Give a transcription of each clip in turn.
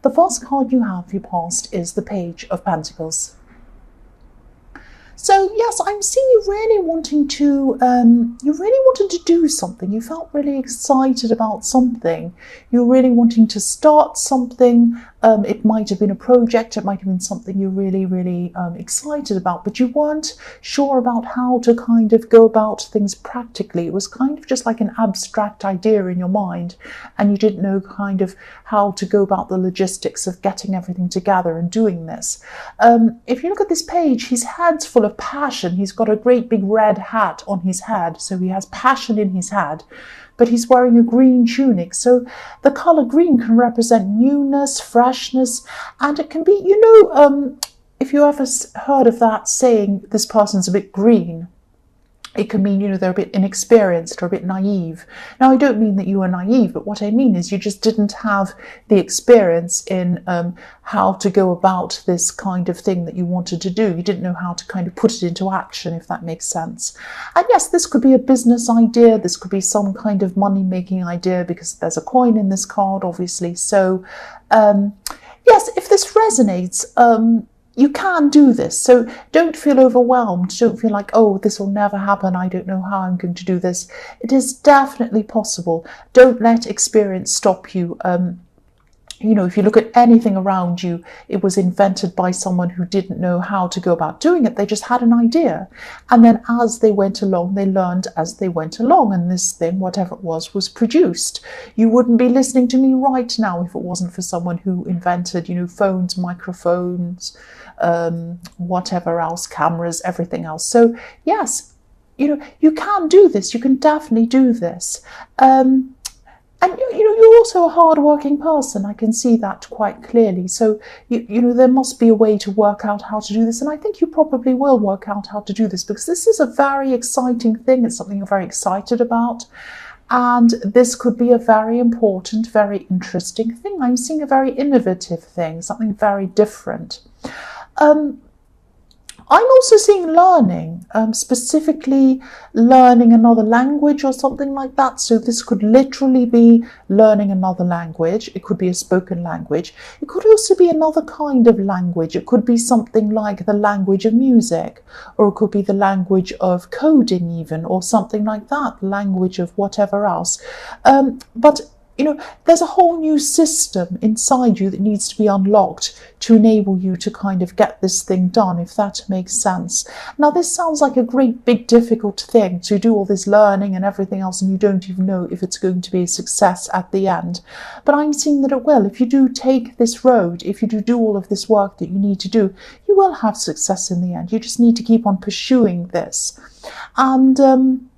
The first card you have for your past is the Page of Pentacles. So yes, I'm seeing you really wanting to, do something. You felt really excited about something. You're really wanting to start something. It might have been a project. It might have been something you're really, really excited about, but you weren't sure about how to kind of go about things practically. It was kind of just like an abstract idea in your mind, and you didn't know kind of how to go about the logistics of getting everything together and doing this. If you look at this page, his head's full of passion. He's got a great big red hat on his head, so he has passion in his head, but he's wearing a green tunic. So the color green can represent newness, freshness, and it can be, if you ever heard of that saying, this person's a bit green, it can mean, they're a bit inexperienced or a bit naive. Now, I don't mean that you are naive, but what I mean is you just didn't have the experience in how to go about this kind of thing that you wanted to do. You didn't know how to kind of put it into action, if that makes sense. And yes, this could be a business idea. This could be some kind of money-making idea, because there's a coin in this card, obviously. So, yes, if this resonates, you can do this. So don't feel overwhelmed. Don't feel like, oh, this will never happen. I don't know how I'm going to do this. It is definitely possible. Don't let experience stop you. If you look at anything around you, it was invented by someone who didn't know how to go about doing it. They just had an idea. And then as they went along, they learned as they went along. And this thing, whatever it was produced. You wouldn't be listening to me right now if it wasn't for someone who invented, phones, microphones, whatever else, cameras, everything else. So yes, you can do this. You can definitely do this. And you're also a hard-working person. I can see that quite clearly. So there must be a way to work out how to do this, and I think you probably will work out how to do this, because this is a very exciting thing. It's something you're very excited about, and this could be a very important, very interesting thing. I'm seeing a very innovative thing, something very different. I'm also seeing learning, specifically learning another language or something like that. So this could literally be learning another language. It could be a spoken language. It could also be another kind of language. It could be something like the language of music, or it could be the language of coding even, or something like that, language of whatever else. But there's a whole new system inside you that needs to be unlocked to enable you to kind of get this thing done, if that makes sense. Now, this sounds like a great big difficult thing to do, all this learning and everything else, and you don't even know if it's going to be a success at the end. But I'm seeing that it will. If you do take this road, if you do all of this work that you need to do, you will have success in the end. You just need to keep on pursuing this. And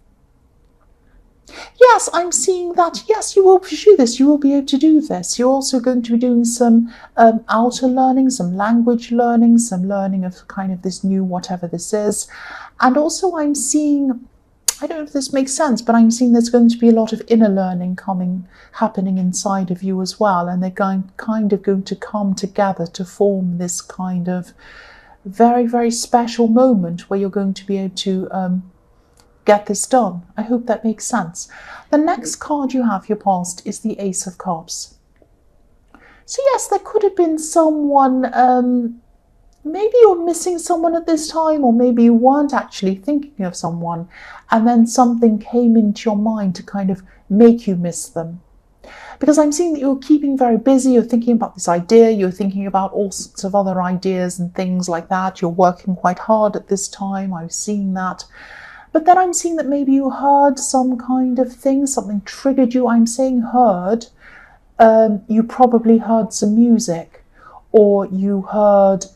yes, I'm seeing that, yes, you will pursue this. You will be able to do this. You're also going to be doing some outer learning, some language learning, some learning of kind of this new whatever this is. And also I'm seeing, I don't know if this makes sense, but I'm seeing there's going to be a lot of inner learning happening inside of you as well. And they're going to come together to form this kind of very, very special moment where you're going to be able to get this done. I hope that makes sense. The next card you have, your past, is the Ace of Cups. So yes, there could have been someone, maybe you're missing someone at this time, or maybe you weren't actually thinking of someone, and then something came into your mind to kind of make you miss them. Because I'm seeing that you're keeping very busy, you're thinking about this idea, you're thinking about all sorts of other ideas and things like that. You're working quite hard at this time, I'm seeing that. But then I'm seeing that maybe you heard some kind of thing, something triggered you. I'm saying heard. You probably heard some music, or you heard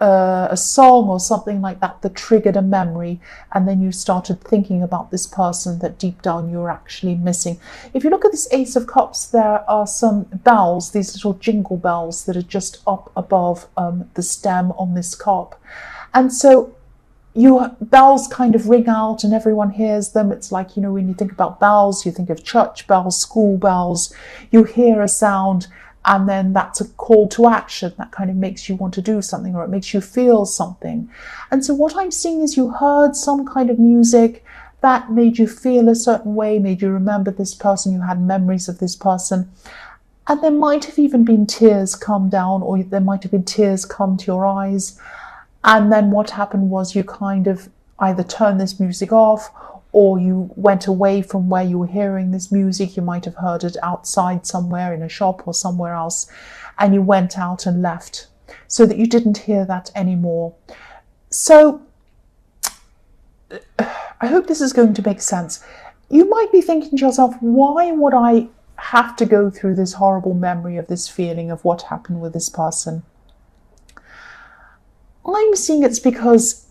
a song or something like that that triggered a memory, and then you started thinking about this person that deep down you're actually missing. If you look at this Ace of Cups, there are some bells, these little jingle bells that are just up above the stem on this cup. And so your bells kind of ring out and everyone hears them. It's like, when you think about bells, you think of church bells, school bells. You hear a sound, and then that's a call to action that kind of makes you want to do something, or it makes you feel something. And so what I'm seeing is you heard some kind of music that made you feel a certain way, made you remember this person, you had memories of this person. And there might have even been tears come down, or there might have been tears come to your eyes. And then what happened was you kind of either turned this music off, or you went away from where you were hearing this music. You might have heard it outside somewhere in a shop or somewhere else, and you went out and left so that you didn't hear that anymore. So I hope this is going to make sense. You might be thinking to yourself, why would I have to go through this horrible memory of this feeling of what happened with this person? I'm seeing it's because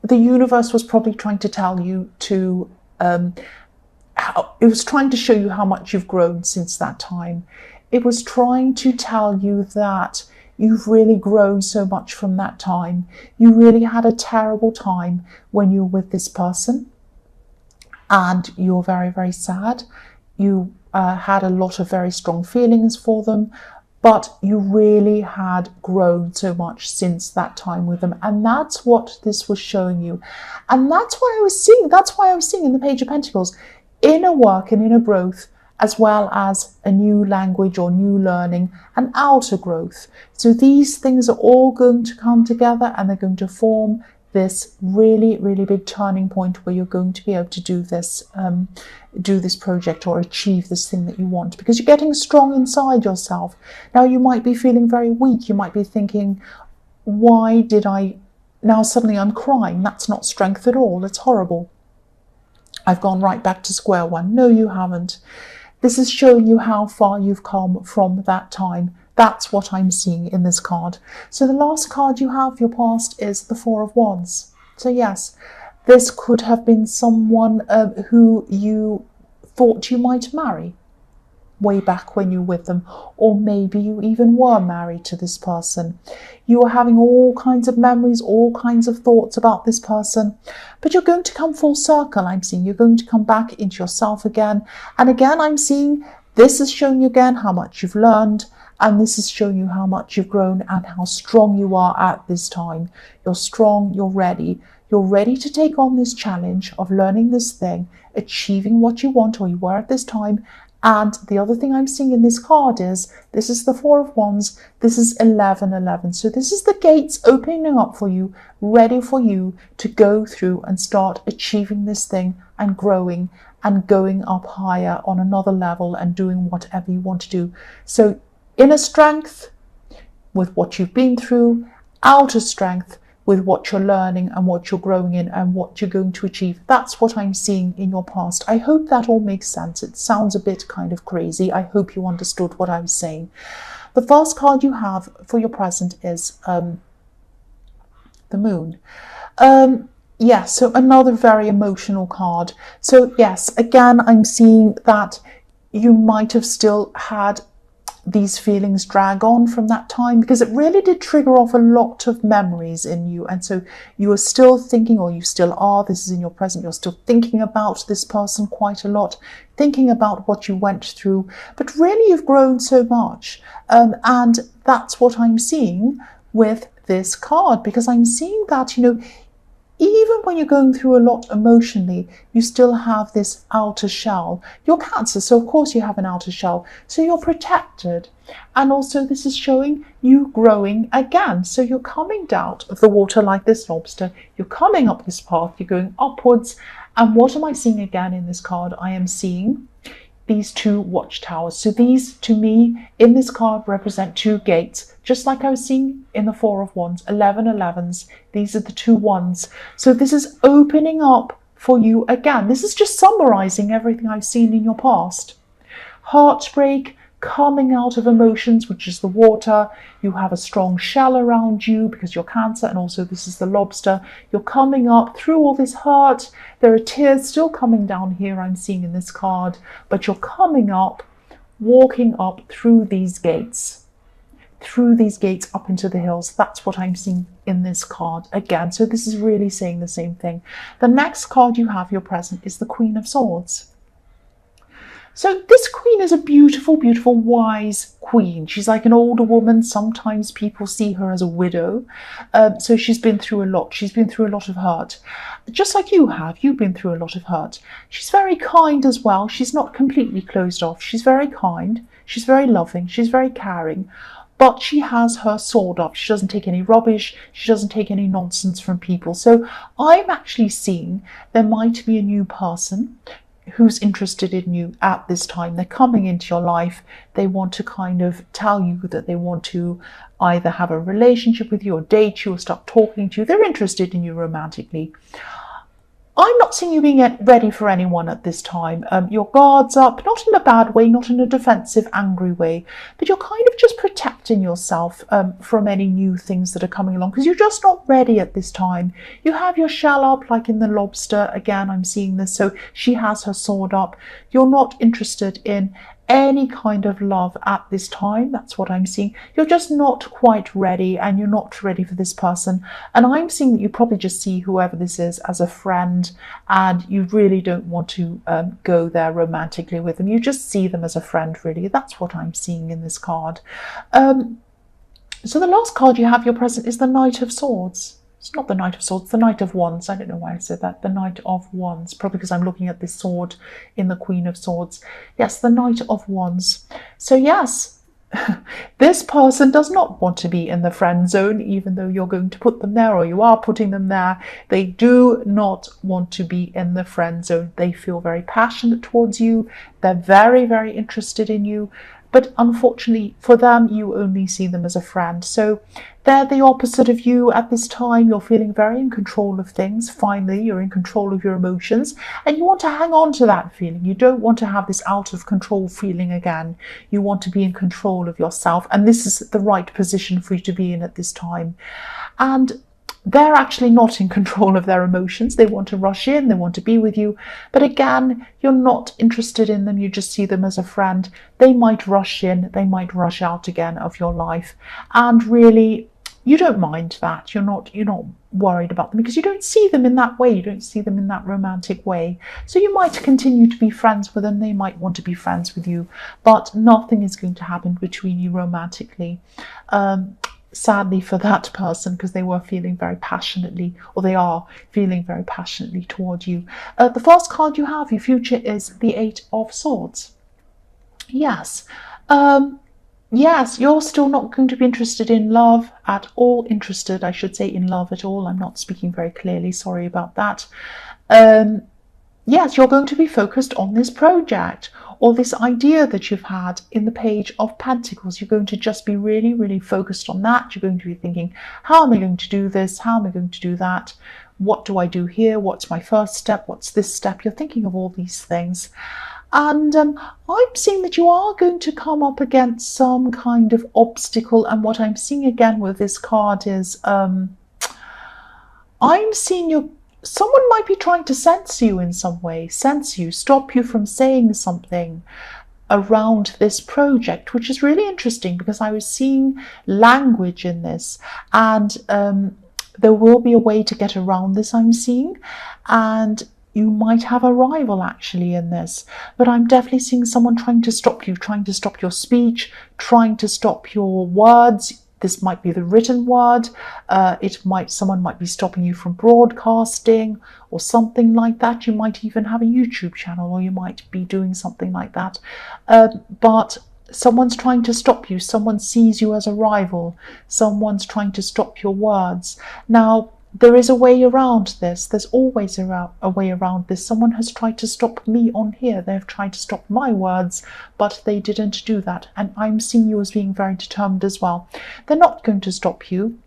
the universe was probably trying to tell you to, it was trying to show you how much you've grown since that time. It was trying to tell you that you've really grown so much from that time. You really had a terrible time when you were with this person, and you're very, very sad. You had a lot of very strong feelings for them, but you really had grown so much since that time with them. And that's what this was showing you. And that's why I was seeing in the Page of Pentacles, inner work and inner growth, as well as a new language or new learning and outer growth. So these things are all going to come together, and they're going to form this really, really big turning point where you're going to be able to do this project or achieve this thing that you want, because you're getting strong inside yourself. Now, you might be feeling very weak. You might be thinking, why did I, now suddenly I'm crying. That's not strength at all. It's horrible. I've gone right back to square one. No, you haven't. This is showing you how far you've come from that time. That's what I'm seeing in this card. So the last card you have, your past, is the Four of Wands. So yes, this could have been someone who you thought you might marry way back when you were with them, or maybe you even were married to this person. You are having all kinds of memories, all kinds of thoughts about this person, but you're going to come full circle. I'm seeing you're going to come back into yourself again. And again, I'm seeing this is showing you again how much you've learned, and this is showing you how much you've grown and how strong you are at this time. You're strong, you're ready. You're ready to take on this challenge of learning this thing, achieving what you want or you were at this time. And the other thing I'm seeing in this card is, this is the Four of Wands, this is 1111. So this is the gates opening up for you, ready for you to go through and start achieving this thing and growing and going up higher on another level and doing whatever you want to do. So inner strength with what you've been through, outer strength with what you're learning and what you're growing in and what you're going to achieve. That's what I'm seeing in your past. I hope that all makes sense. It sounds a bit kind of crazy. I hope you understood what I was saying. The first card you have for your present is the Moon. Yes, so another very emotional card. So yes, again, I'm seeing that you might have still had these feelings drag on from that time, because it really did trigger off a lot of memories in you. And so you are still thinking, or you still are, this is in your present, you're still thinking about this person quite a lot, thinking about what you went through, but really you've grown so much. And that's what I'm seeing with this card, because I'm seeing that, you know, even when you're going through a lot emotionally, you still have this outer shell. You're Cancer, so of course you have an outer shell. So you're protected. And also this is showing you growing again. So you're coming out of the water like this lobster. You're coming up this path. You're going upwards. And what am I seeing again in this card? I am seeing these two watchtowers. So these, to me, in this card represent two gates, just like I was seeing in the Four of Wands, 1111s. These are the two ones. So this is opening up for you again. This is just summarizing everything I've seen in your past. Heartbreak, coming out of emotions, which is the water. You have a strong shell around you because you're Cancer, and also this is the lobster. You're coming up through all this hurt. There are tears still coming down here, I'm seeing in this card, but you're coming up, walking up through these gates up into the hills. That's what I'm seeing in this card again. So this is really saying the same thing. The next card you have, your present, is the Queen of Swords. So this queen is a beautiful, beautiful, wise queen. She's like an older woman. Sometimes people see her as a widow. So she's been through a lot. She's been through a lot of hurt. Just like you have. You've been through a lot of hurt. She's very kind as well. She's not completely closed off. She's very kind. She's very loving. She's very caring. But she has her sword up. She doesn't take any rubbish. She doesn't take any nonsense from people. So I'm actually seeing there might be a new person who's interested in you at this time. They're coming into your life. They want to kind of tell you that they want to either have a relationship with you or date you or start talking to you. They're interested in you romantically. I'm not seeing you being ready for anyone at this time. Your guard's up, not in a bad way, not in a defensive, angry way, but you're kind of just protecting yourself from any new things that are coming along because you're just not ready at this time. You have your shell up like in the lobster. Again, I'm seeing this. So she has her sword up. You're not interested in any kind of love at this time. That's what I'm seeing. You're just not quite ready, and you're not ready for this person. And I'm seeing that you probably just see whoever this is as a friend, and you really don't want to go there romantically with them. You just see them as a friend, really. That's what I'm seeing in this card. So the last card you have, your present, is the Knight of Swords. It's not the Knight of Swords, the Knight of Wands. I don't know why I said that. The Knight of Wands, probably because I'm looking at this sword in the Queen of Swords. Yes, the Knight of Wands. So yes, this person does not want to be in the friend zone, even though you're going to put them there, or you are putting them there. They do not want to be in the friend zone. They feel very passionate towards you. They're very, very interested in you. But unfortunately for them, you only see them as a friend. So they're the opposite of you at this time. You're feeling very in control of things. Finally, you're in control of your emotions, and you want to hang on to that feeling. You don't want to have this out of control feeling again. You want to be in control of yourself, and this is the right position for you to be in at this time. And they're actually not in control of their emotions. They want to rush in, they want to be with you. But again, you're not interested in them. You just see them as a friend. They might rush in, they might rush out again of your life. And really, you don't mind that. You're not worried about them because you don't see them in that way. You don't see them in that romantic way. So you might continue to be friends with them. They might want to be friends with you, but nothing is going to happen between you romantically. Sadly for that person, because they were feeling very passionately, or they are feeling very passionately toward you. The first card you have, your future, is the Eight of Swords. Yes. Yes, you're still not going to be interested in love at all. Interested, I should say, in love at all. I'm not speaking very clearly. Sorry about that. Yes, you're going to be focused on this project or this idea that you've had in the Page of Pentacles. You're going to just be really, really focused on that. You're going to be thinking, how am I going to do this? How am I going to do that? What do I do here? What's my first step? What's this step? You're thinking of all these things. And I'm seeing that you are going to come up against some kind of obstacle. And what I'm seeing again with this card is I'm seeing someone might be trying to censor you in some way, stop you from saying something around this project, which is really interesting because I was seeing language in this, and there will be a way to get around this, I'm seeing, and you might have a rival actually in this, but I'm definitely seeing someone trying to stop you, trying to stop your speech, trying to stop your words. This might be the written word. Someone might be stopping you from broadcasting or something like that. You might even have a YouTube channel, or you might be doing something like that. But someone's trying to stop you. Someone sees you as a rival. Someone's trying to stop your words. Now, there is a way around this. There's always a way around this. Someone has tried to stop me on here. They've tried to stop my words, but they didn't do that. And I'm seeing you as being very determined as well. They're not going to stop you,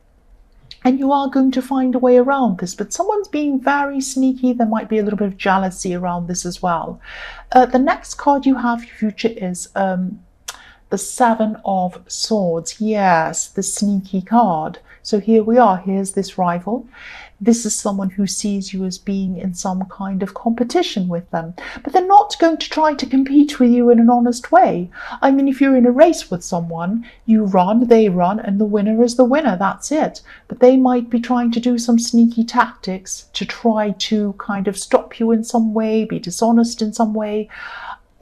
and you are going to find a way around this. But someone's being very sneaky. There might be a little bit of jealousy around this as well. The next card you have, your future, is the Seven of Swords. Yes, the sneaky card. So here we are. Here's this rival. This is someone who sees you as being in some kind of competition with them. But they're not going to try to compete with you in an honest way. I mean, if you're in a race with someone, you run, they run, and the winner is the winner. That's it. But they might be trying to do some sneaky tactics to try to kind of stop you in some way, be dishonest in some way.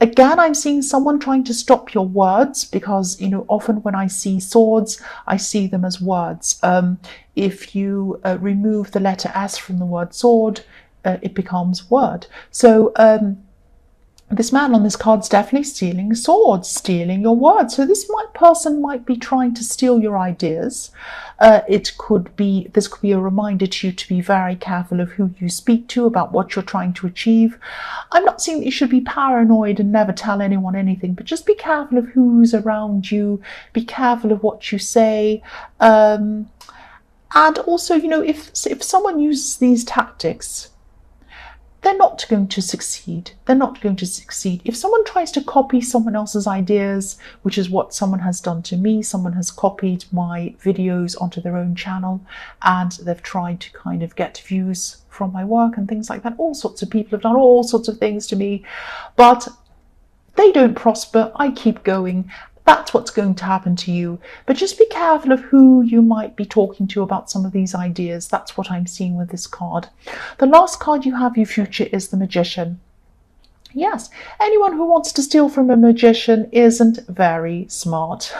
Again, I'm seeing someone trying to stop your words because, often when I see swords, I see them as words. If you remove the letter S from the word sword, it becomes word. So this man on this card's definitely stealing swords, stealing your words. So person might be trying to steal your ideas. This could be a reminder to you to be very careful of who you speak to about what you're trying to achieve. I'm not saying that you should be paranoid and never tell anyone anything, but just be careful of who's around you. Be careful of what you say. And also, if someone uses these tactics, they're not going to succeed. They're not going to succeed. If someone tries to copy someone else's ideas, which is what someone has done to me, someone has copied my videos onto their own channel and they've tried to kind of get views from my work and things like that. All sorts of people have done all sorts of things to me, but they don't prosper. I keep going. That's what's going to happen to you. But just be careful of who you might be talking to about some of these ideas. That's what I'm seeing with this card. The last card you have, your future, is the Magician. Yes, anyone who wants to steal from a magician isn't very smart.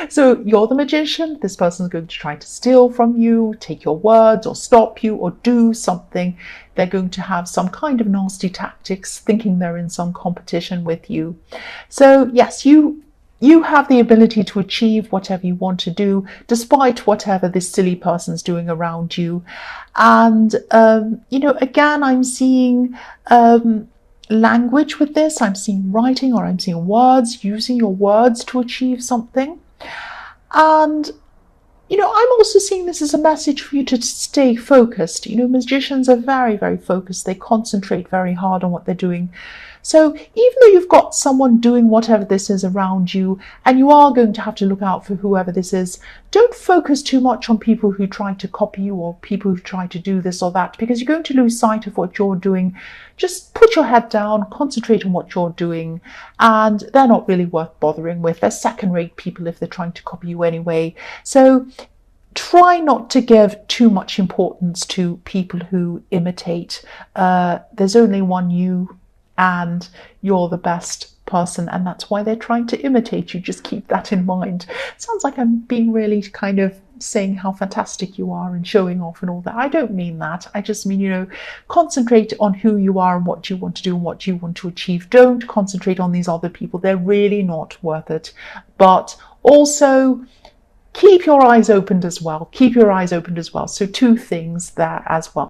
So you're the magician. This person's going to try to steal from you, take your words, or stop you, or do something. They're going to have some kind of nasty tactics, thinking they're in some competition with you. So yes, you have the ability to achieve whatever you want to do, despite whatever this silly person's doing around you. And, again, I'm seeing language with this. I'm seeing writing, or I'm seeing words, using your words to achieve something. And, I'm also seeing this as a message for you to stay focused. Magicians are very, very focused. They concentrate very hard on what they're doing. So even though you've got someone doing whatever this is around you, and you are going to have to look out for whoever this is, don't focus too much on people who try to copy you or people who try to do this or that, because you're going to lose sight of what you're doing. Just put your head down, concentrate on what you're doing, and they're not really worth bothering with. They're second-rate people if they're trying to copy you anyway. So try not to give too much importance to people who imitate. There's only one you, and you're the best person, and that's why they're trying to imitate you. Just keep that in mind. It sounds like I'm being really kind of saying how fantastic you are and showing off and all that. I don't mean that. I just mean, concentrate on who you are and what you want to do and what you want to achieve. Don't concentrate on these other people. They're really not worth it. But also, keep your eyes opened as well. Keep your eyes opened as well. So 2 things there as well.